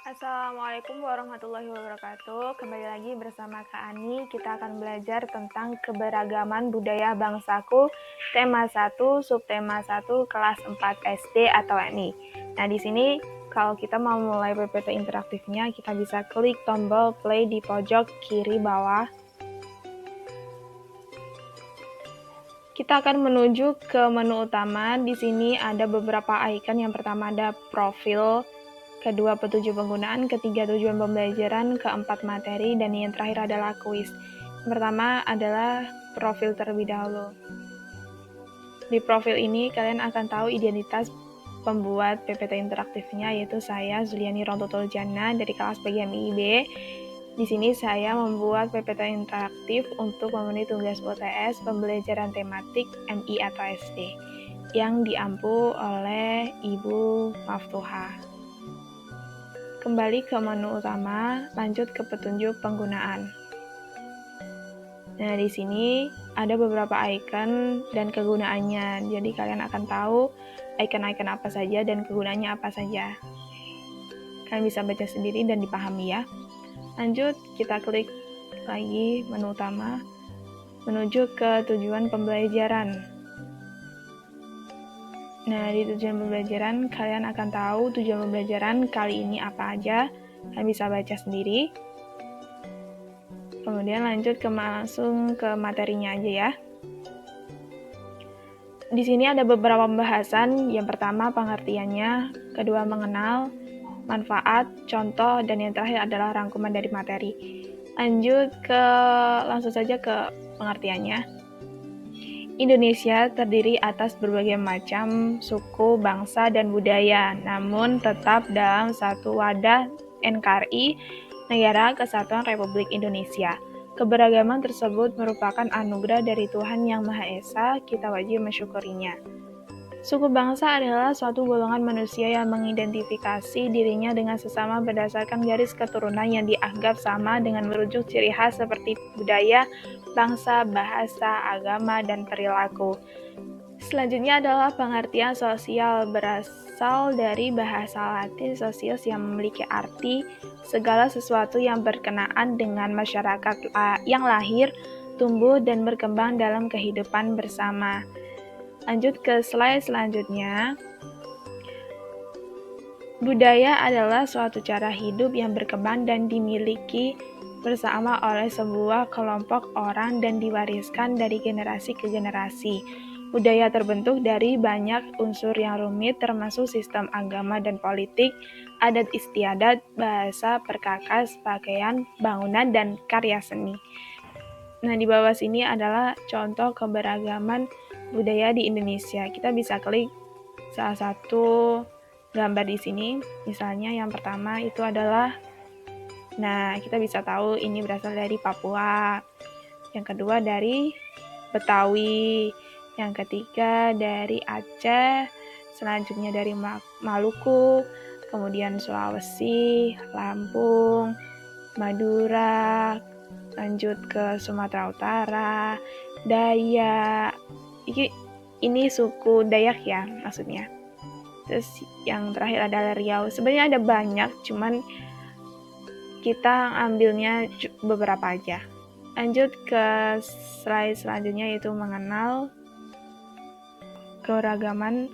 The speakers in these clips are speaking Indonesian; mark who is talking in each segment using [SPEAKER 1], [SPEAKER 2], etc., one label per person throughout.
[SPEAKER 1] Assalamualaikum warahmatullahi wabarakatuh. Kembali lagi bersama Kak Ani. Kita akan belajar tentang keberagaman budaya bangsaku, tema 1, subtema 1, kelas 4 SD atau NI. Nah, di sini kalau kita mau mulai PPT interaktifnya, kita bisa klik tombol play di pojok kiri bawah. Kita akan menuju ke menu utama. Di sini ada beberapa icon. Yang pertama ada profil, kedua petunjuk penggunaan, ketiga tujuan pembelajaran, keempat materi, dan yang terakhir adalah kuis. Yang pertama adalah profil terlebih dahulu. Di profil ini kalian akan tahu identitas pembuat PPT interaktifnya, yaitu saya Zuliani Rontotoljana dari kelas PGMIIB. Di sini saya membuat PPT interaktif untuk memenuhi tugas UTS pembelajaran tematik MI atau SD yang diampu oleh Ibu Maftuha. Kembali ke menu utama, lanjut ke petunjuk penggunaan. Nah, di sini ada beberapa icon dan kegunaannya. Jadi kalian akan tahu icon-icon apa saja dan kegunaannya apa saja. Kalian bisa baca sendiri dan dipahami ya. Lanjut, kita klik lagi menu utama, menuju ke tujuan pembelajaran. Nah, di tujuan pembelajaran, kalian akan tahu tujuan pembelajaran kali ini apa aja. Kalian bisa baca sendiri. Kemudian lanjut langsung ke materinya aja ya. Di sini ada beberapa pembahasan. Yang pertama, pengertiannya. Kedua, mengenal, manfaat, contoh, dan yang terakhir adalah rangkuman dari materi. Langsung saja ke pengertiannya. Indonesia terdiri atas berbagai macam suku, bangsa, dan budaya, namun tetap dalam satu wadah NKRI, Negara Kesatuan Republik Indonesia. Keberagaman tersebut merupakan anugerah dari Tuhan Yang Maha Esa, kita wajib mensyukurinya. Suku bangsa adalah suatu golongan manusia yang mengidentifikasi dirinya dengan sesama berdasarkan garis keturunan yang dianggap sama dengan merujuk ciri khas seperti budaya, bangsa, bahasa, agama, dan perilaku. Selanjutnya adalah pengertian sosial, berasal dari bahasa Latin socius yang memiliki arti segala sesuatu yang berkenaan dengan masyarakat yang lahir, tumbuh, dan berkembang dalam kehidupan bersama. Lanjut ke slide selanjutnya. Budaya adalah suatu cara hidup yang berkembang dan dimiliki bersama oleh sebuah kelompok orang dan diwariskan dari generasi ke generasi. Budaya terbentuk dari banyak unsur yang rumit termasuk sistem agama dan politik, adat istiadat, bahasa, perkakas, pakaian, bangunan, dan karya seni. Nah, di bawah sini adalah contoh keberagaman budaya di Indonesia. Kita bisa klik salah satu gambar di sini. Misalnya yang pertama itu adalah, nah kita bisa tahu ini berasal dari Papua. Yang kedua dari Betawi. Yang ketiga dari Aceh. Selanjutnya dari Maluku. Kemudian Sulawesi, Lampung, Madura, lanjut ke Sumatera Utara, Dayak. Ini suku Dayak ya maksudnya. Terus yang terakhir adalah Riau. Sebenarnya ada banyak, cuman kita ambilnya beberapa aja. Lanjut ke slide selanjutnya, yaitu mengenal keberagaman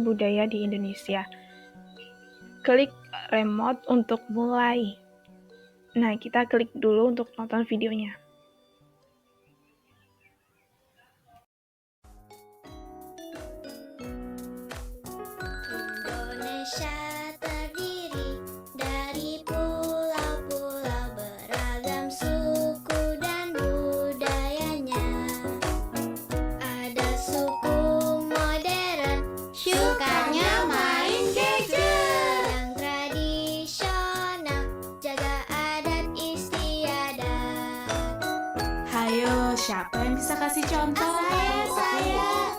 [SPEAKER 1] budaya di Indonesia. Klik remote untuk mulai. Nah, kita klik dulu untuk nonton videonya.
[SPEAKER 2] Indonesia terdiri dari pulau-pulau beragam suku dan budayanya. Ada suku modern, sukanya main gadget. Yang tradisional, jaga adat istiadat.
[SPEAKER 3] Hayo, siapa yang bisa kasih contoh?
[SPEAKER 2] Saya.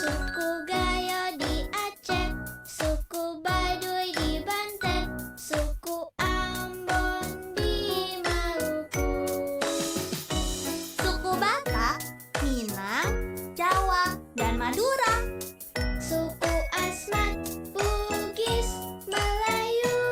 [SPEAKER 2] Suku Gayo di Aceh, suku Baduy di Banten, suku Ambon di Maluku, suku Batak, Minang, Jawa, dan Madura, suku Asmat, Bugis, Melayu,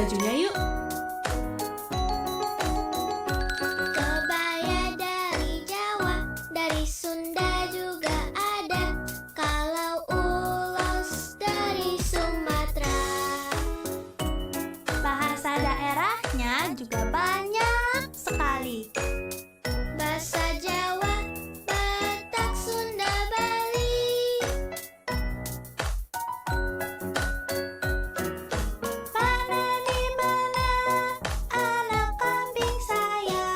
[SPEAKER 3] bajunya yuk.
[SPEAKER 2] Kebaya dari Jawa, dari Sunda juga ada. Kalau ulos dari Sumatera. Bahasa daerahnya juga banyak sekali. Bahasa Jawa, Batak, Sunda, Bali. Mana di mana anak kambing saya?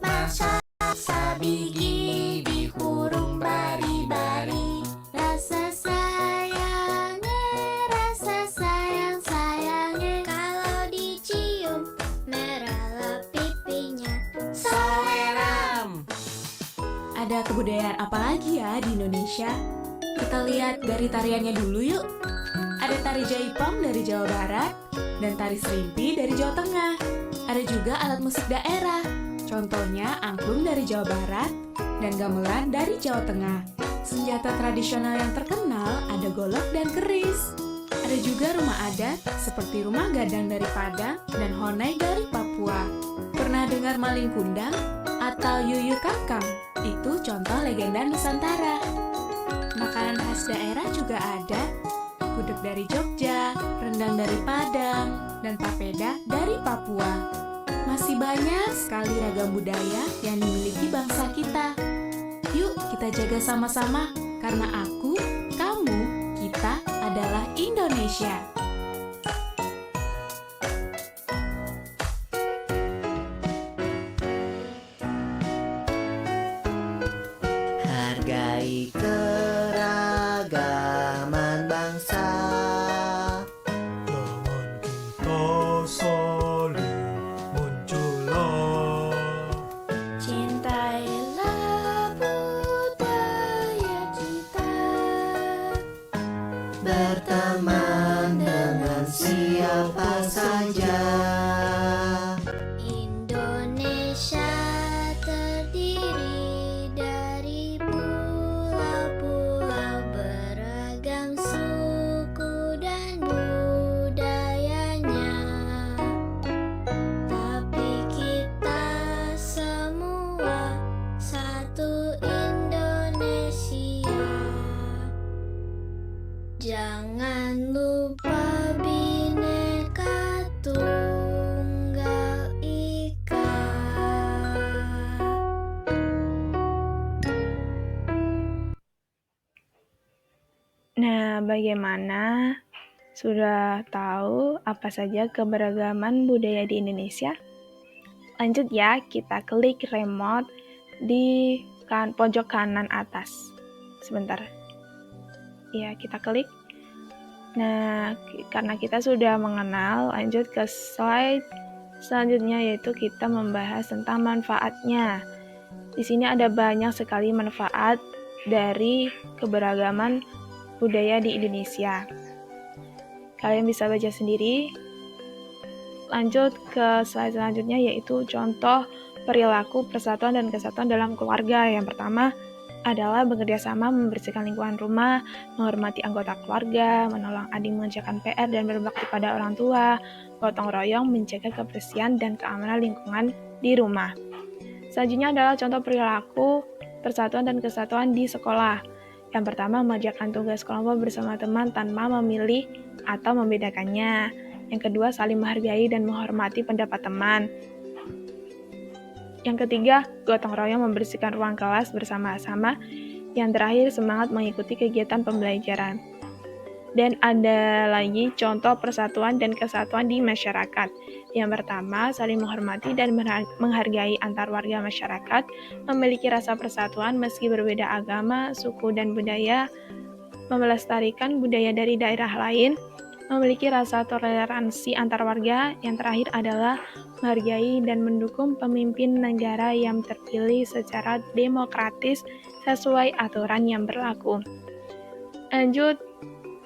[SPEAKER 2] Masak sabigi di hurung bari-bari. Rasa sayang sayangnya. Kalau dicium merahlah pipinya. Saweram.
[SPEAKER 3] Ada kebudayaan apa lagi ya di Indonesia? Kita lihat dari tariannya dulu yuk. Ada tari jaipong dari Jawa Barat dan tari serimpi dari Jawa Tengah. Ada juga alat musik daerah. Contohnya angklung dari Jawa Barat dan gamelan dari Jawa Tengah. Senjata tradisional yang terkenal ada golok dan keris. Ada juga rumah adat seperti rumah gadang dari Padang dan honai dari Papua. Pernah dengar maling kundang atau yuyur kakang? Itu contoh legenda Nusantara. Makanan khas daerah juga ada. Gudeg dari Jogja, rendang dari Padang, dan papeda dari Papua. Masih banyak sekali ragam budaya yang dimiliki bangsa kita. Yuk kita jaga sama-sama, karena aku, kamu, kita adalah Indonesia.
[SPEAKER 4] Hargai keragaman bangsa.
[SPEAKER 5] Jangan kita saling mencela.
[SPEAKER 2] Cintailah budaya kita.
[SPEAKER 4] Berteman dengan siapa saja.
[SPEAKER 2] Indonesia terdiri dari pulau-pulau beragam suku dan budayanya. Tapi kita semua satu Indonesia. Jangan lupa Bhinneka Tunggal Ika.
[SPEAKER 1] Nah, bagaimana? Sudah tahu apa saja keberagaman budaya di Indonesia? Lanjut ya, kita klik remote di pojok kanan atas. Sebentar. Ya, kita klik. Nah, karena kita sudah mengenal, lanjut ke slide selanjutnya, yaitu kita membahas tentang manfaatnya. Di sini ada banyak sekali manfaat dari keberagaman budaya di Indonesia. Kalian bisa baca sendiri. Lanjut ke slide selanjutnya, yaitu contoh perilaku persatuan dan kesatuan dalam keluarga. Yang pertama adalah bekerja sama membersihkan lingkungan rumah, menghormati anggota keluarga, menolong adik mengerjakan PR dan berbakti pada orang tua, gotong royong menjaga kebersihan dan keamanan lingkungan di rumah. Selanjutnya adalah contoh perilaku persatuan dan kesatuan di sekolah. Yang pertama, mengerjakan tugas kelompok bersama teman tanpa memilih atau membedakannya. Yang kedua, saling menghargai dan menghormati pendapat teman. Yang ketiga, gotong royong membersihkan ruang kelas bersama-sama. Yang terakhir, semangat mengikuti kegiatan pembelajaran. Dan ada lagi contoh persatuan dan kesatuan di masyarakat. Yang pertama, saling menghormati dan menghargai antar warga masyarakat, memiliki rasa persatuan meski berbeda agama, suku, dan budaya, melestarikan budaya dari daerah lain, memiliki rasa toleransi antar warga. Yang terakhir adalah menghargai dan mendukung pemimpin negara yang terpilih secara demokratis sesuai aturan yang berlaku. Lanjut,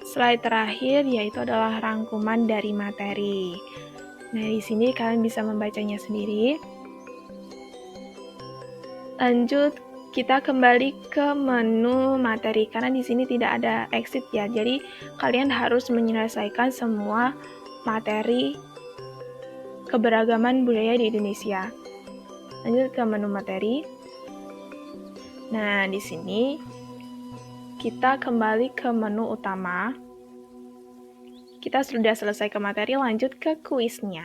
[SPEAKER 1] slide terakhir yaitu adalah rangkuman dari materi. Nah, di sini kalian bisa membacanya sendiri. Lanjut, kita kembali ke menu materi karena di sini tidak ada exit ya. Jadi kalian harus menyelesaikan semua materi keberagaman budaya di Indonesia. Lanjut ke menu materi. Nah, di sini kita kembali ke menu utama. Kita sudah selesai ke materi, lanjut ke kuisnya.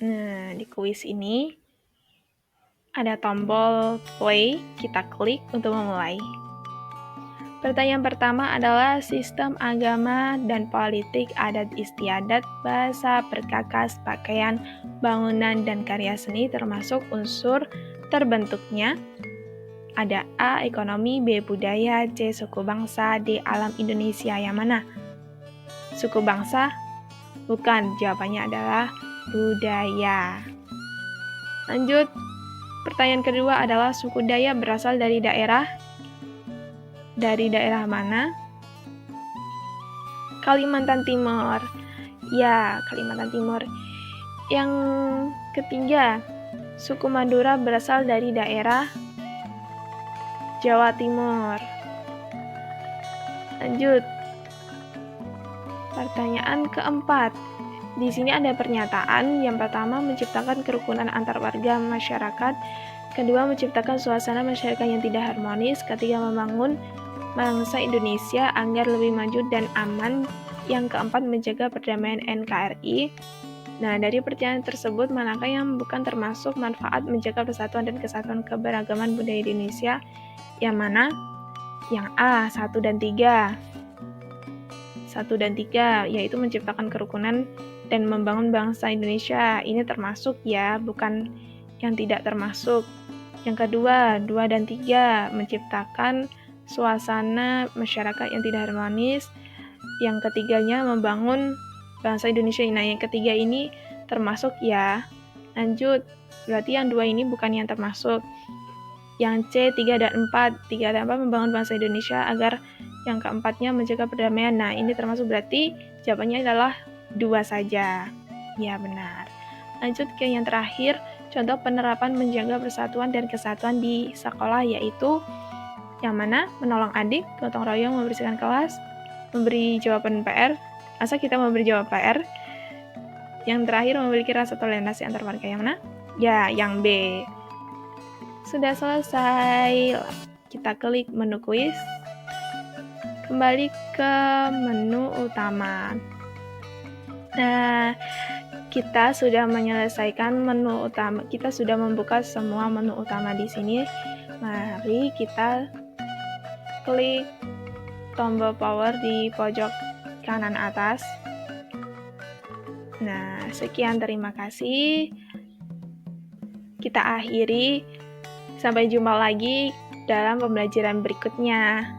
[SPEAKER 1] Nah, di kuis ini ada tombol play, kita klik untuk memulai. Pertanyaan pertama adalah sistem agama dan politik, adat istiadat, bahasa, perkakas, pakaian, bangunan, dan karya seni termasuk unsur terbentuknya. Ada A. Ekonomi, B. Budaya, C. Suku bangsa, D. Alam Indonesia. Yang mana? Suku bangsa? Bukan, jawabannya adalah budaya. Lanjut, pertanyaan kedua adalah suku Dayak berasal dari daerah? Dari daerah mana? Kalimantan Timur. Ya, Kalimantan Timur. Yang ketiga, suku Madura berasal dari daerah Jawa Timur. Lanjut. Pertanyaan keempat. Di sini ada pernyataan. Yang pertama, menciptakan kerukunan antar warga masyarakat. Kedua, menciptakan suasana masyarakat yang tidak harmonis. Ketiga, membangun bangsa Indonesia agar lebih maju dan aman. Yang keempat, menjaga perdamaian NKRI. Nah, dari pertanyaan tersebut, manakah yang bukan termasuk manfaat menjaga persatuan dan kesatuan keberagaman budaya Indonesia? Yang mana? Yang A, 1 dan 3. 1 dan 3, yaitu menciptakan kerukunan dan membangun bangsa Indonesia. Ini termasuk ya, bukan yang tidak termasuk. Yang kedua, 2 dan 3, menciptakan suasana masyarakat yang tidak harmonis. Yang ketiganya, membangun bangsa Indonesia. Nah, yang ketiga ini termasuk ya. Lanjut, berarti yang 2 ini bukan yang termasuk. Yang C, 3 dan 4. 3 dan 4 membangun bangsa Indonesia agar yang keempatnya menjaga perdamaian. Nah, ini termasuk, berarti jawabannya adalah 2 saja. Ya, benar. Lanjut ke yang terakhir, contoh penerapan menjaga persatuan dan kesatuan di sekolah, yaitu yang mana? Menolong adik, gotong royong, membersihkan kelas, memberi jawaban PR. Masa kita memberi jawab PR? Yang terakhir, memiliki rasa toleransi antar warga. Yang mana? Ya, yang B. Sudah selesai. Kita klik menu kuis. Kembali ke menu utama. Nah, kita sudah menyelesaikan menu utama. Kita sudah membuka semua menu utama di sini. Mari kita klik tombol power di pojok kanan atas. Nah, sekian, terima kasih. Kita akhiri. Sampai jumpa lagi dalam pembelajaran berikutnya.